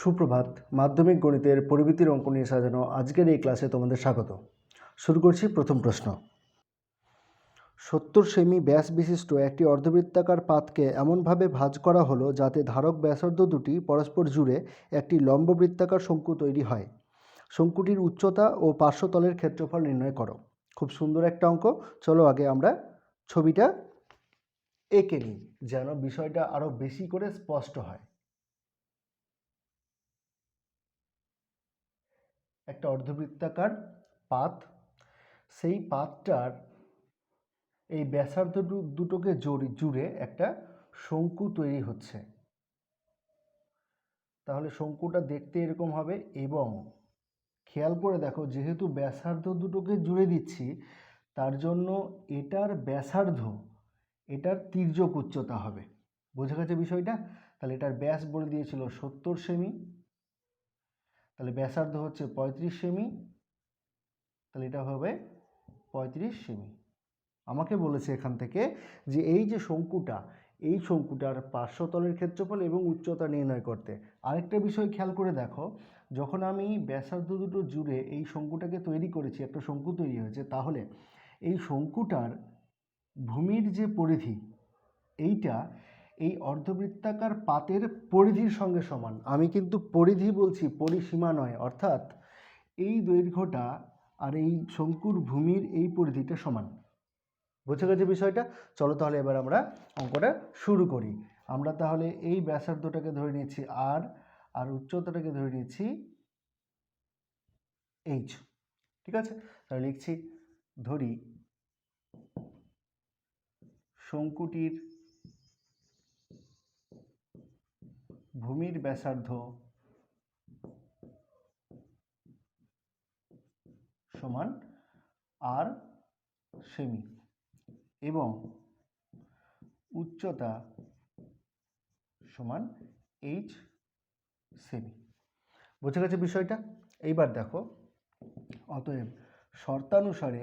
সুপ্রভাত। মাধ্যমিক গণিতের পরিমিতির অঙ্ক নিয়ে সাজানো আজকের এই ক্লাসে তোমাদের স্বাগত। শুরু করছি প্রথম প্রশ্ন। 70 সেমি ব্যাস বিশিষ্ট একটি অর্ধবৃত্তাকার পাতকে এমনভাবে ভাঁজ করা হলো যাতে ধারক ব্যাসার্ধ দুটি পরস্পর জুড়ে একটি লম্ব বৃত্তাকার শঙ্কু তৈরি হয়। শঙ্কুটির উচ্চতা ও পার্শ্বতলের ক্ষেত্রফল নির্ণয় করো। খুব সুন্দর একটা অঙ্ক। চলো আগে আমরা ছবিটা এঁকে নিই যেন বিষয়টা আরও বেশি করে স্পষ্ট হয়। একটা অর্ধবৃত্তাকার পাত, সেই পাতটার এই ব্যাসার্ধ দুটোকে জুড়ে একটা শঙ্কু তৈরি হচ্ছে। তাহলে শঙ্কুটা দেখতে এরকম হবে এবং খেয়াল করে দেখো, যেহেতু ব্যাসার্ধ দুটোকে জুড়ে দিচ্ছি তার জন্য এটার ব্যাসার্ধ এটার তির্যক উচ্চতা হবে। বোঝা গেছে বিষয়টা? তাহলে এটার ব্যাস বলে দিয়েছিল 70 সেমি, তাহলে ব্যাসার্ধ হচ্ছে 35 সেমি, তাহলে এটা হবে 35 সেমি। আমাকে বলেছে এখান থেকে যে এই যে শঙ্কুটা, এই শঙ্কুটার পার্শ্বতলের ক্ষেত্রফল এবং উচ্চতা নির্ণয় করতে। আরেকটা বিষয় খেয়াল করে দেখো, যখন আমি ব্যাসার্ধ দুটো জুড়ে এই শঙ্কুটাকে তৈরি করেছি, একটা শঙ্কু তৈরি হয়েছে, তাহলে এই শঙ্কুটার ভূমির যে পরিধি, এইটা এই অর্ধবৃত্তাকার পাতের পরিধির সঙ্গে সমান। আমি কিন্তু পরিধি বলছি, পরিসীমা নয়। অর্থাৎ এই দৈর্ঘ্যটা আর এই শঙ্কুর ভূমির এই পরিধিটা সমান। বুঝে গেছে বিষয়টা? চলো তাহলে এবার আমরা অঙ্কটা শুরু করি। আমরা তাহলে এই ব্যাসার্ধটাকে ধরে নিচ্ছি আর উচ্চতাটাকে ধরে নিচ্ছি এইচ। ঠিক আছে, তাহলে লিখছি, ধরি শঙ্কুটির ভূমির ব্যাসার্ধ সমান আর সেমি এবং উচ্চতা সমান এইচ সেমি। বুঝে গেছে বিষয়টা? এইবার দেখো, অতএব শর্তানুসারে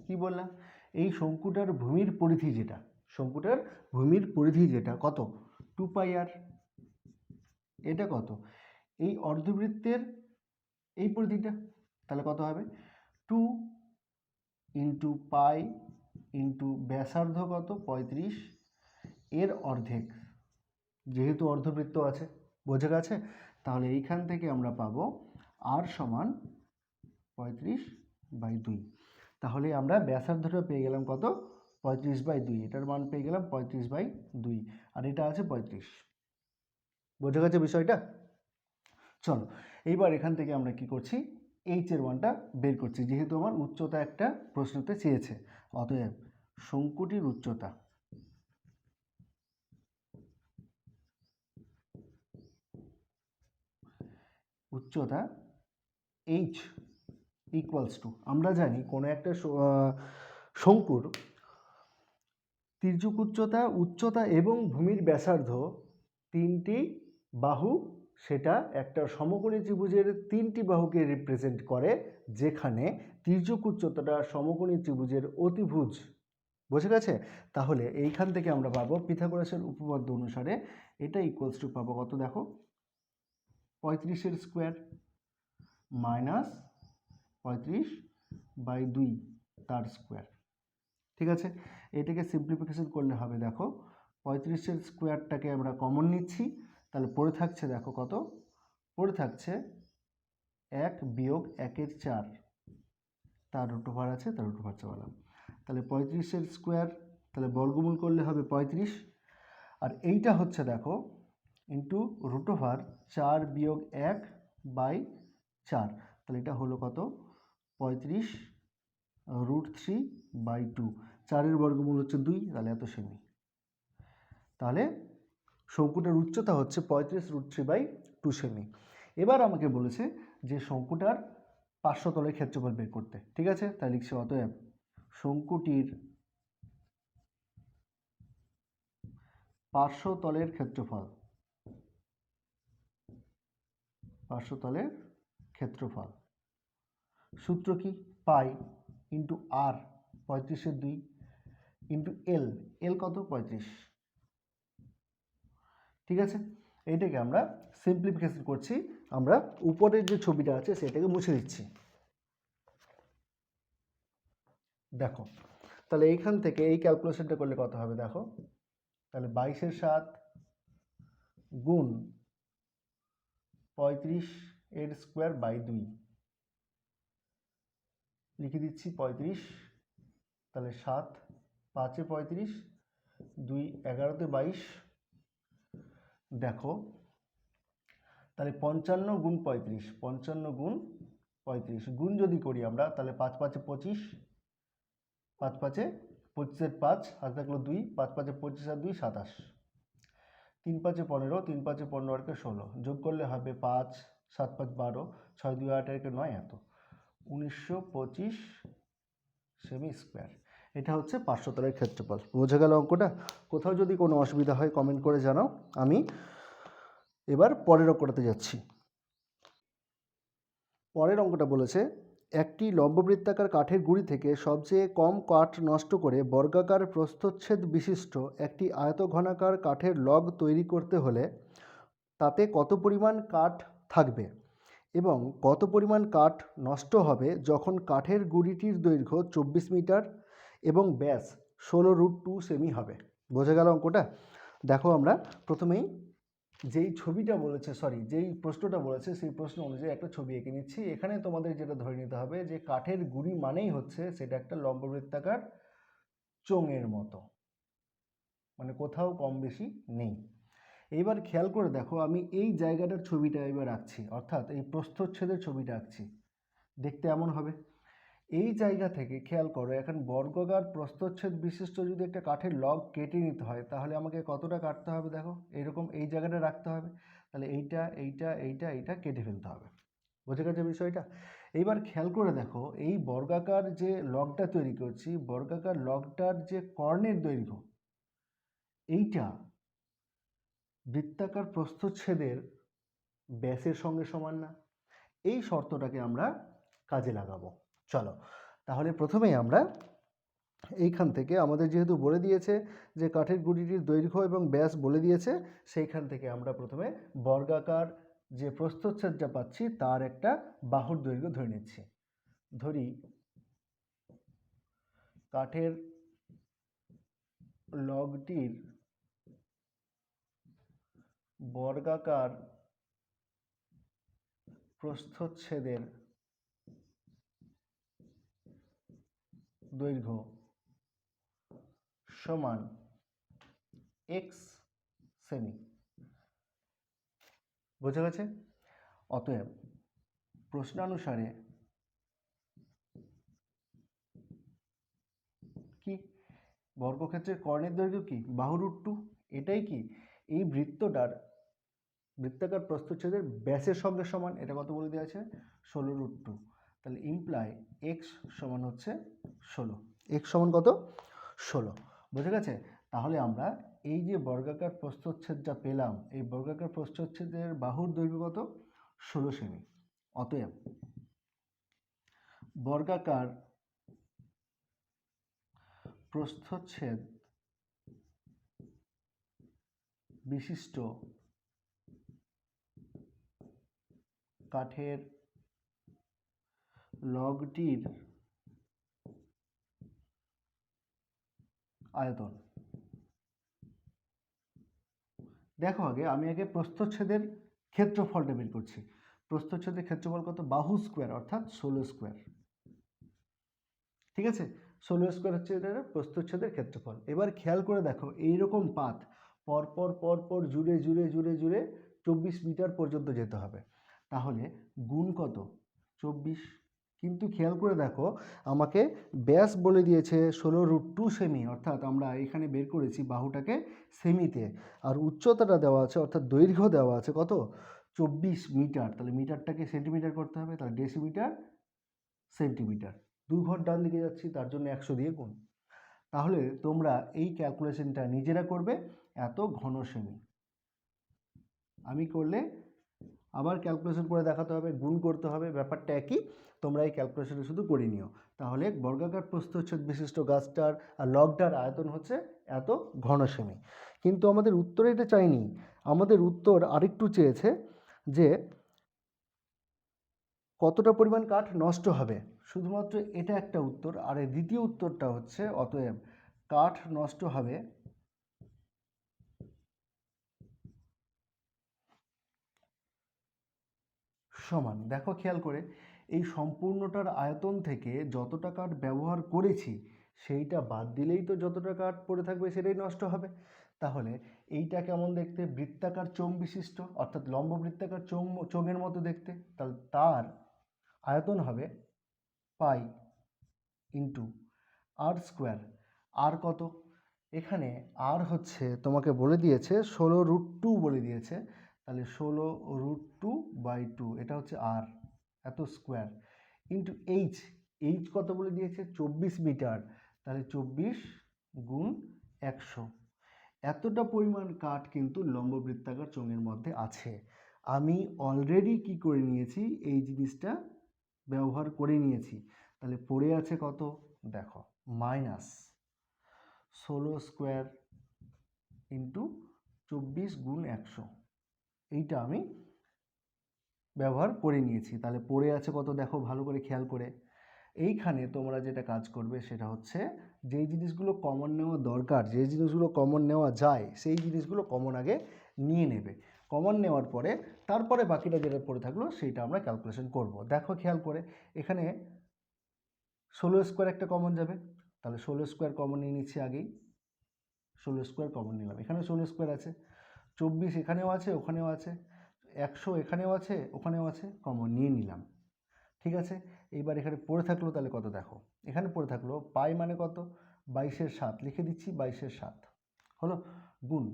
কি বললাম, এই শঙ্কুটার ভূমির পরিধি যেটা কত, 2πr। এটা কত, এই অর্ধবৃত্তের এই পরিধিটা, তাহলে কত হবে 2 ইন্টু পাই ইন্টু ব্যাসার্ধ কত 35 এর অর্ধেক, যেহেতু অর্ধবৃত্ত আছে। বোঝা গেছে? তাহলে এইখান থেকে আমরা পাবো আর সমান 35/2। তাহলে আমরা ব্যাসার্ধটা পেয়ে গেলাম কত, 35/2। এটার মান পেয়ে গেলাম 35/2 আর এটা আছে 35। বোঝা গেছে বিষয়টা? চলো এইবার এখান থেকে আমরা কি করছি, এইচ এর মানটা বের করছি, যেহেতু আমার উচ্চতা একটা প্রশ্নতে চেয়েছে। অতএব শঙ্কুটির উচ্চতা এইচ ইকুয়ালস টু, আমরা জানি কোনো একটা শঙ্কুর তির্যক উচ্চতা এবং ভূমির ব্যাসার্ধ তিনটি বাহু, সেটা একটা সমকোণী ত্রিভুজের তিনটি বাহুকে রিপ্রেজেন্ট করে, যেখানে তির্যক উচ্চতাটা সমকোণী ত্রিভুজের অতিভুজ। বুঝে গেছে? তাহলে এইখান থেকে আমরা পাবো পিথাগোরাসের উপপাদ্য অনুসারে এটা ইকুয়ালস টু পাবো কত, দেখো 35 স্কোয়ার মাইনাস 35/2 তার স্কোয়ার। ঠিক আছে, এটাকে সিম্পলিফিকেশন করলে হবে, দেখো 35 স্কোয়ারটাকে আমরা কমন নিচ্ছি, তাহলে পড়ে থাকছে, দেখো কত পড়ে থাকছে, 1 বিয়োগ 1/4 তার রুট ওভার আছে, তার রুট ওভার চাওয়ালাম। তাহলে 35 স্কোয়ার, তাহলে বর্গমূল করলে হবে 35, আর এইটা হচ্ছে দেখো ইন্টু রুট ওভার 4 বিয়োগ 1/4, তাহলে এটা হলো কত 35√3/2। 4-এর বর্গমূল হচ্ছে 2, তাহলে এত সেমি। তাহলে শঙ্কুটার উচ্চতা হচ্ছে 35√3/2 সেমি। এবার আমাকে বলেছে যে শঙ্কুটার পার্শ্বতলের ক্ষেত্রফল বের করতে। ঠিক আছে, তাই লিখছি, অতএব শঙ্কুটির পার্শ্বতলের ক্ষেত্রফল সূত্র কি, পাই ইন্টু আর 35/2 ইন্টু এল কত 35, ঠিক আছে, এইটাকে আমরা সিম্পলিফিকেশন করছি, আমরা উপরের যে ছবিটা আছে সেটাকে মুছে দিচ্ছি। দেখো তাহলে এইখান থেকে এই ক্যালকুলেশনটা করলে কত হবে দেখো, তাহলে 22-এর 7 গুণ 35-এর স্কোয়ার বাই 2, লিখে দিচ্ছি 35, তাহলে 7 5-এ 35, 2 11-তে 22, দেখো তাহলে 55 গুণ 35, 55 গুণ 35 গুণ যদি করি আমরা তাহলে 5 5-এ 25, 5 5-এ 25-এর 5 হাতে থাকলো 2, 5 5-এ 25 আর 2 27, 3 5-এ 15, 3 5-এ 15 আর 16, যোগ করলে হবে 5 7 5 12, 6 2 8 আর 9, এত 1925 সেমি স্কোয়ার। এটা হচ্ছে 500 তলের ক্ষেত্রফল। বোঝা গেল অঙ্কটা? কোথাও যদি কোনো অসুবিধা হয় কমেন্ট করে জানাও। আমি এবার পরের অঙ্কটাতে যাচ্ছি। পরের অঙ্কটা বলেছে একটি লম্ববৃত্তাকার কাঠের গুঁড়ি থেকে সবচেয়ে কম কাঠ নষ্ট করে বর্গাকার প্রস্থচ্ছেদ বিশিষ্ট একটি আয়তঘনাকার কাঠের লগ তৈরি করতে হলে তাতে কত পরিমাণ কাঠ থাকবে এবং কত পরিমাণ কাঠ নষ্ট হবে যখন কাঠের গুঁড়িটির দৈর্ঘ্য 24 মিটার এবং ব্যাস 16√2 সেমি হবে। বোঝা গেল অঙ্কটা? দেখো আমরা প্রথমেই যেই ছবিটা বলেছে, যেই প্রশ্নটা বলেছে সেই প্রশ্ন অনুযায়ী একটা ছবি এঁকে নিচ্ছি। এখানে তোমাদের যেটা ধরে নিতে হবে যে কাঠের গুঁড়ি মানেই হচ্ছে সেটা একটা লম্ববৃত্তাকার চোঙের মতো, মানে কোথাও কম বেশি নেই। এইবার খেয়াল করে দেখো, আমি এই জায়গাটার ছবিটা এবার আঁকছি, অর্থাৎ এই প্রস্থচ্ছেদের ছবিটা আঁকছি। দেখতে এমন হবে। এই জায়গা থেকে খেয়াল করো, এখন বর্গাকার প্রস্থচ্ছেদ বিশিষ্ট যদি একটা কাঠের লগ কেটে নিতে হয় তাহলে আমাকে কতটা কাটতে হবে দেখো, এরকম এই জায়গাটা রাখতে হবে, তাহলে এইটা এইটা এইটা এইটা কেটে ফেলতে হবে। বুঝে গেছে বিষয়টা? এইবার খেয়াল করে দেখো, এই বর্গাকার যে লগটা তৈরি করছি, বর্গাকার লগটার যে কর্ণের দৈর্ঘ্য, এইটা বৃত্তাকার প্রস্থচ্ছেদের ব্যাসের সঙ্গে সমান না? এই শর্তটাকে আমরা কাজে লাগাবো। চলো তাহলে প্রথমেই আমরা এইখান থেকে, আমাদের যেহেতু বলে দিয়েছে যে কাঠের গুঁড়িটির দৈর্ঘ্য এবং ব্যাস বলে দিয়েছে, সেইখান থেকে আমরা প্রথমে বর্গাকার যে প্রস্থচ্ছেদটা পাচ্ছি তার একটা বাহুর দৈর্ঘ্য ধরে নিচ্ছি। ধরি কাঠের লগটির বর্গাকার প্রস্থচ্ছেদের দৈর্ঘ্য সমান x সেমি। বোঝা গেছে? অতএব প্রশ্নানুসারে কি বর্গক্ষেত্রের কর্ণের দৈর্ঘ্য কি? বাহু √2। এটাই কি এই বৃত্তাকার প্রস্থচ্ছেদের ব্যাসের সঙ্গে সমান। এটা কত বলে দেওয়া আছে? 16√2। তাহলে ইমপ্লাই x সমান হচ্ছে 16। x সমান কত? 16। বুঝে গেছে? তাহলে আমরা এই যে বর্গাকার প্রস্থচ্ছেদটা পেলাম, এই বর্গাকার প্রস্থচ্ছেদের বাহুর দৈর্ঘ্য কত? 16 সেমি। অতএব বর্গাকার প্রস্থচ্ছেদ বিশিষ্ট কাঠের লগটির আয়তন। দেখো আমি আগে প্রস্থচ্ছেদের ক্ষেত্রফলটা বের করছি। প্রস্থচ্ছেদের ক্ষেত্রফল কত? বাহু স্কোয়ার, অর্থাৎ 16 স্কোয়ার। ঠিক আছে, 16 স্কোয়ার হচ্ছে এটা প্রস্থচ্ছেদের ক্ষেত্রফল। এবার খেয়াল করে দেখো, এইরকম পাত পরপর পরপর জুড়ে জুড়ে জুড়ে জুড়ে 24 মিটার পর্যন্ত যেতে হবে। তাহলে গুণ কত? 24। কিন্তু খেয়াল করে দেখো, আমাকে ব্যাস বলে দিয়েছে 16√2 সেমি, অর্থাৎ আমরা এখানে বের করেছি বাহুটাকে সেমিতে, আর উচ্চতাটা দেওয়া আছে, অর্থাৎ দৈর্ঘ্য দেওয়া আছে কত? 24 মিটার। তাহলে মিটারটাকে সেন্টিমিটার করতে হবে, তাহলে ডেসিমিটার সেন্টিমিটার। 2 ঘর ডান দিকে যাচ্ছি, তার জন্য 100 দিয়ে গুণ। তাহলে তোমরা এই ক্যালকুলেশনটা নিজেরা করবে, এত ঘন সেমি। আমি করলে আবার ক্যালকুলেশন করে দেখাতে হবে, গুণ করতে হবে, ব্যাপারটা একই। তোমরা এই ক্যালকুলেশনটা শুধু করে নিও। তাহলে বর্গাকার প্রস্থচ্ছেদ বিশিষ্ট গাছটার আর লগটার আয়তন হচ্ছে এত ঘন সেমি। কিন্তু আমাদের উত্তরে এটা চাইনি, আমাদের উত্তর আরেকটু চেয়েছে যে কতটা পরিমাণ কাঠ নষ্ট হবে, শুধুমাত্র এটা একটা উত্তর। আর এই দ্বিতীয় উত্তরটা হচ্ছে অতএব কাঠ নষ্ট হবে সমান, দেখো খেয়াল করে, এই সম্পূর্ণটার আয়তন থেকে যতটা কাঠ ব্যবহার করেছি সেইটা বাদ দিলেই তো যতটা কাঠ পড়ে থাকবে সেটাই নষ্ট হবে। তাহলে এইটা কেমন দেখতে, বৃত্তাকার চোঙ বিশিষ্ট, অর্থাৎ লম্ব বৃত্তাকার চোঙের মতো দেখতে, তাহলে তার আয়তন হবে পাই ইন্টু আর স্কোয়ার। আর কত, এখানে আর হচ্ছে তোমাকে বলে দিয়েছে 16√2 বলে দিয়েছে, তাহলে 16√2/2 এটা হচ্ছে আর, এত স্কোয়ার, ইন্টু এইচ, এইচ কত বলে দিয়েছে 24 মিটার, তাহলে 24 গুণ 100। এতটা পরিমাণ কাঠ কিন্তু লম্ব বৃত্তাকার চোঙের মধ্যে আছে। আমি অলরেডি কি করে নিয়েছি, এই জিনিসটা ব্যবহার করে নিয়েছি। তাহলে পড়ে আছে কত, দেখো মাইনাস 16 স্কোয়ার ইন্টু 24 গুণ 100, এইটা আমি ব্যবহার করে নিয়েছি। তাহলে পড়ে আছে কত, দেখো ভালো করে খেয়াল করে। এইখানে তোমরা যেটা কাজ করবে সেটা হচ্ছে যেই জিনিসগুলো কমন নেওয়া দরকার, যে জিনিসগুলো কমন নেওয়া যায় সেই জিনিসগুলো কমন আগে নিয়ে নেবে। কমন নেওয়ার পরে তারপরে বাকিটা যেটা পড়ে থাকলো সেইটা আমরা ক্যালকুলেশন করব। দেখো খেয়াল করে, এখানে 16 স্কোয়ার একটা কমন যাবে, তাহলে 16 স্কোয়ার কমন নিয়ে নিচ্ছি আগেই, 16 স্কোয়ার কমন নিলাম, এখানে 16 স্কোয়ার আছে, 24 এখানেও আছে ওখানেও আছে, 100 এখানেও আছে ওখানেও আছে, কমন নিয়ে নিলাম। ঠিক আছে, এইবার এখানে পড়ে থাকলো তাহলে কত, দেখো এখানে পড়ে থাকলো পাই মানে কত, 22/7 লিখে দিচ্ছি, 22/7 হলো, গুণ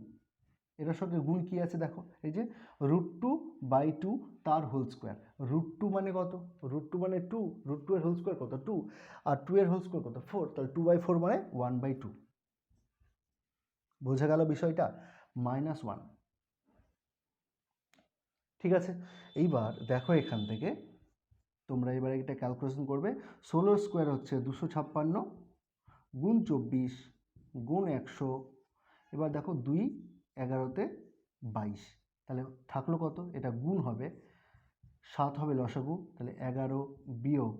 এটার সঙ্গে গুণ কি আছে দেখো, এই যে √2/2 তার হোল স্কোয়ার। √2 মানে কত, √2 মানে 2, √2 এর হোল স্কোয়ার কত 2, আর 2 এর হোল স্কোয়ার কত 4, তাহলে 2/4 মানে 1/2। বোঝা গেল বিষয়টা, -1। ঠিক আছে, এইবার দেখো এখান থেকে তোমরা এবার এটা ক্যালকুলেশন করবে। 16 স্কোয়ার হচ্ছে 256 গুণ 24 গুণ 100, এবার দেখো 2 11তে 22, তাহলে থাকলো কত, এটা গুণ হবে 7 হবে লসাগু, তাহলে 11 বিয়োগ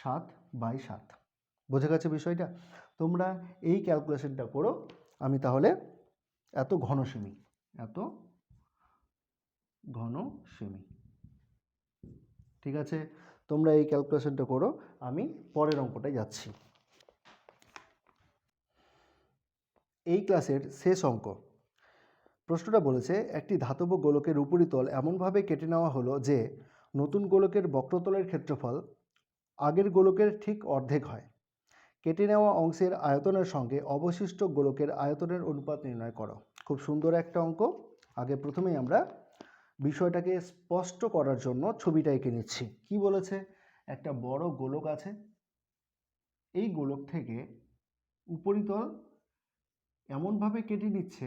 7/7। বোঝা গেছে বিষয়টা, তোমরা এই ক্যালকুলেশনটা করো। আমি তাহলে এত ঘন সেমি, এত ঘন সেমি, ঠিক আছে, তোমরা এই ক্যালকুলেশনটা করো, আমি পরের অঙ্কটায় যাচ্ছি। এই ক্লাসের শেষ অঙ্ক, প্রশ্নটা বলেছে একটি ধাতব গোলকের উপরিতল এমনভাবে কেটে নেওয়া হলো যে নতুন গোলকের বক্রতলের ক্ষেত্রফল আগের গোলকের ঠিক অর্ধেক হয়। কেটে নেওয়া অংশের আয়তনের সঙ্গে অবশিষ্ট গোলকের আয়তনের অনুপাত নির্ণয় করো। খুব সুন্দর একটা অঙ্ক। আগে প্রথমেই আমরা বিষয়টাকে স্পষ্ট করার জন্য ছবিটা এঁকে নিচ্ছি। কি বলেছে, একটা বড় গোলক আছে, এই গোলক থেকে উপরিতল এমনভাবে কেটে নিচ্ছে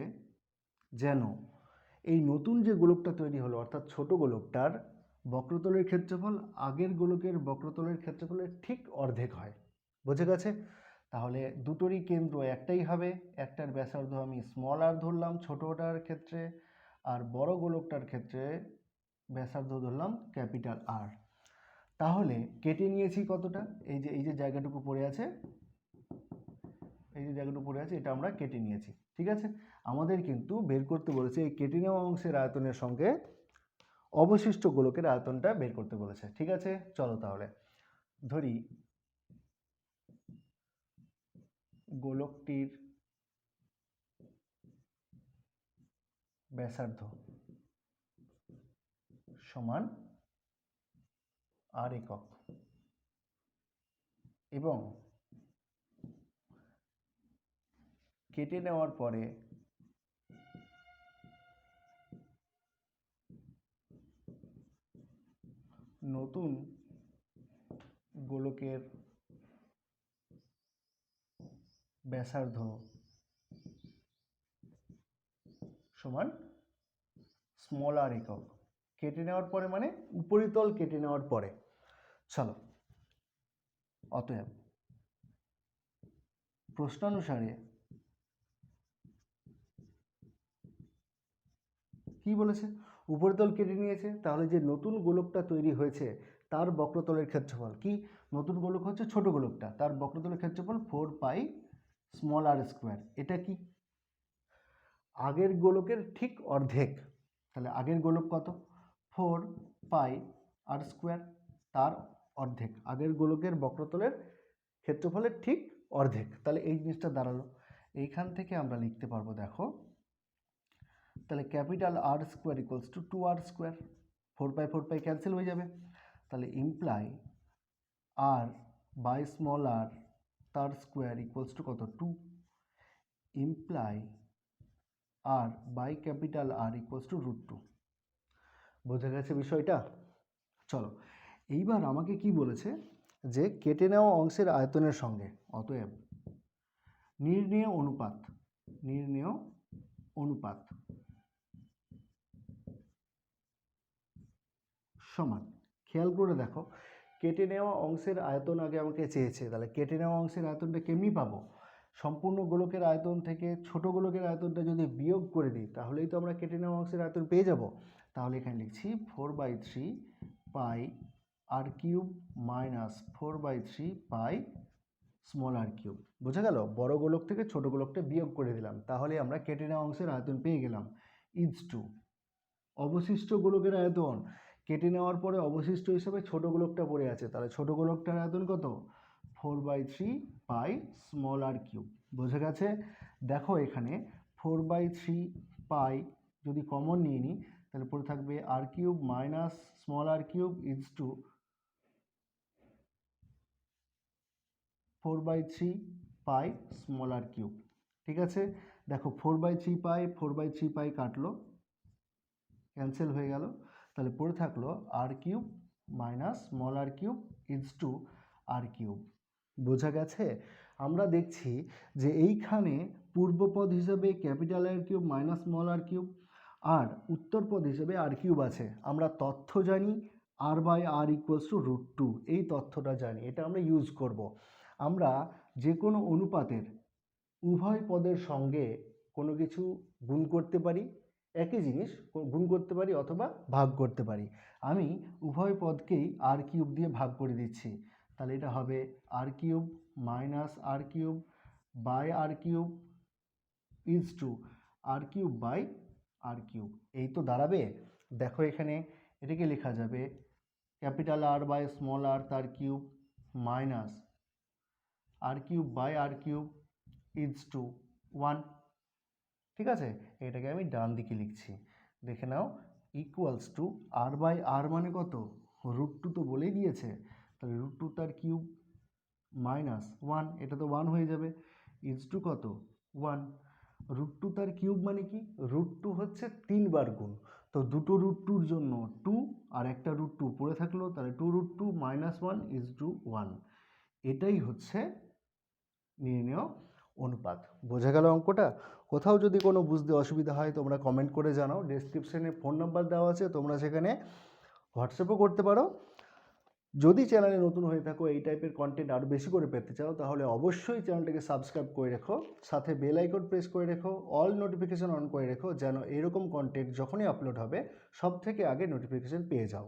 যেন এই নতুন যে গোলকটা তৈরি হলো, অর্থাৎ ছোট গোলকটার বক্রতলের ক্ষেত্রফল আগের গোলকের বক্রতলের ক্ষেত্রফলের ঠিক অর্ধেক হয়। বুঝে গেছে, তাহলে দুটোরই কেন্দ্র একটাই হবে, একটার ব্যাসার্ধ আমি স্মল আর ধরলাম ছোটটার ক্ষেত্রে, আর বড় গোলকটার ক্ষেত্রে ব্যাসার্ধ ধরলাম ক্যাপিটাল আর। তাহলে কেটে নিয়েছি কতটা, এই যে জায়গাটুকু পড়ে আছে, এই যে জায়গাটুকু পড়ে আছে এটা আমরা কেটে নিয়েছি। ঠিক আছে, আমাদের কিন্তু বের করতে বলেছে এই কেটে নেওয়া অংশের আয়তনের সঙ্গে অবশিষ্ট গোলকের আয়তনটা বের করতে বলেছে। ঠিক আছে, চলো তাহলে ধরি গোলকটির ব্যাসার্ধ সমান আর একক এবং কেটে নেওয়ার পরে নতুন গোলকের ব্যাসার্ধ সমান স্মল আর একক। কেটে নেওয়ার পরে মানে উপরিতল কেটে নেওয়ার পরে। চলো, অতএব প্রশ্নানুসারে কি বলেছে? উপরিতল কেটে নিয়েছে, তাহলে যে নতুন গোলকটা তৈরি হয়েছে তার বক্রতলের ক্ষেত্রফল কি? নতুন গোলক হচ্ছে ছোট গোলকটা, তার বক্রতলের ক্ষেত্রফল 4 পাই স্মল আর স্কোয়ার। এটা কি? আগের গোলকের ঠিক অর্ধেক। তাহলে আগের গোলক কত? 4 পাই আর স্কোয়ার, তার অর্ধেক। আগের গোলকের বক্রতলের ক্ষেত্রফলের ঠিক অর্ধেক। তাহলে এই জিনিসটা দাঁড়ালো। এইখান থেকে আমরা লিখতে পারবো, দেখো, তাহলে capital R square equals to 2r square. 4 pi cancel হয়ে যাবে। তাহলে imply R by small R তার স্কোয়ার ইকুয়ালস টু কত? 2। Imply R by capital R equals to √2। বোঝা গেছে বিষয়টা? চলো, এইবার আমাকে কি বলেছে, যে কেটে নেওয়া অংশের আয়তনের সঙ্গে অতএব নির্ণেয় অনুপাত সমান। খেয়াল করে দেখো, কেটে নেওয়া অংশের আয়তন আগে আমাকে চেয়েছে, তাহলে কেটে নেওয়া অংশের আয়তনটা কেমনি পাবো? সম্পূর্ণ গোলকের আয়তন থেকে ছোট গোলকের আয়তনটা যদি বিয়োগ করে দিই তাহলেই তো আমরা কেটে নেওয়া অংশের আয়তন পেয়ে যাব। তাহলে এখানে লিখছি 4/3 পাই আর cube minus 4/3 pi small R cube. বোঝা গেল? বড় গোলক থেকে ছোট গোলকটা বিয়োগ করে দিলাম, তাহলে আমরা কেটে নেওয়া অংশের আয়তন পেয়ে গেলাম। ইজ টু অবশিষ্ট গোলকের আয়তন, কেটে নেওয়ার পরে অবশিষ্ট হিসাবে ছোট গোলকটা পড়ে আছে, তাহলে ছোট গোলকটার আয়তন কত? 4/3 পাই স্মল আর কিউব। বোঝা গেছে? দেখো এখানে 4/3 পাই যদি কমন নিয়ে নিই তাহলে পড়ে থাকবে R cube minus small R cube is to 4/3 pi small R cube. ঠিক আছে, দেখো 4/3 পাই কাটলো, ক্যান্সেল হয়ে গেল। তাহলে পড়ে থাকলো R cube minus small R cube is to R cube. বোঝা গেছে? আমরা দেখছি যে এইখানে পূর্বপদ হিসেবে capital R cube minus small R cube, আর উত্তরপদ হিসেবে আর কিউব আছে। আমরা তথ্য জানি r/r ইকুয়ালস টু √2, এই তথ্যটা জানি, এটা আমরা ইউজ করব। আমরা যে কোনো অনুপাতের উভয় পদের সঙ্গে কোনো কিছু গুণ করতে পারি, একই জিনিস গুণ করতে পারি অথবা ভাগ করতে পারি। আমি উভয় পদকেই আর কিউব দিয়ে ভাগ করে দিচ্ছি, তাহলে এটা হবে R cube minus R cube by R cube is to R cube by R cube. এই তো দাঁড়াবে। দেখো এখানে এটাকে লেখা যাবে capital R by small R তার cube minus R cube by R cube is to 1। ঠিক আছে, এটাকে আমি ডান দিকে লিখছি, দেখে নাও, ইকুয়ালস টু r/r মানে কত? √2 তো বলেই দিয়েছে, তাহলে √2 তার কিউব মাইনাস 1, এটা তো 1 হয়ে যাবে, ইজ টু কত? 1। √2 তার কিউব মানে কি? √2 হচ্ছে 3 বার গুণ, তো দুটো √2-র জন্য 2 আর একটা √2 পড়ে থাকলো, তাহলে 2√2 মাইনাস 1 ইজ টু 1। এটাই হচ্ছে নির্ণেয় অনুপাত। বোঝা গেল অঙ্কটা? কোথাও যদি কোনো বুঝতে অসুবিধা হয় তোমরা কমেন্ট করে জানাও। ডেসক্রিপশনে ফোন নাম্বার দেওয়া আছে, তোমরা সেখানে হোয়াটসঅ্যাপও করতে পারো। যদি চ্যানেলে নতুন হয়ে থাকো, এই টাইপের কন্টেন্ট আরও বেশি করে পেতে চাও, তাহলে অবশ্যই চ্যানেলটাকে সাবস্ক্রাইব করে রেখো, সাথে বেল আইকন প্রেস করে রেখো, অল নোটিফিকেশন অন করে রেখো, যেন এরকম কন্টেন্ট যখনই আপলোড হবে সব থেকে আগে নোটিফিকেশন পেয়ে যাও।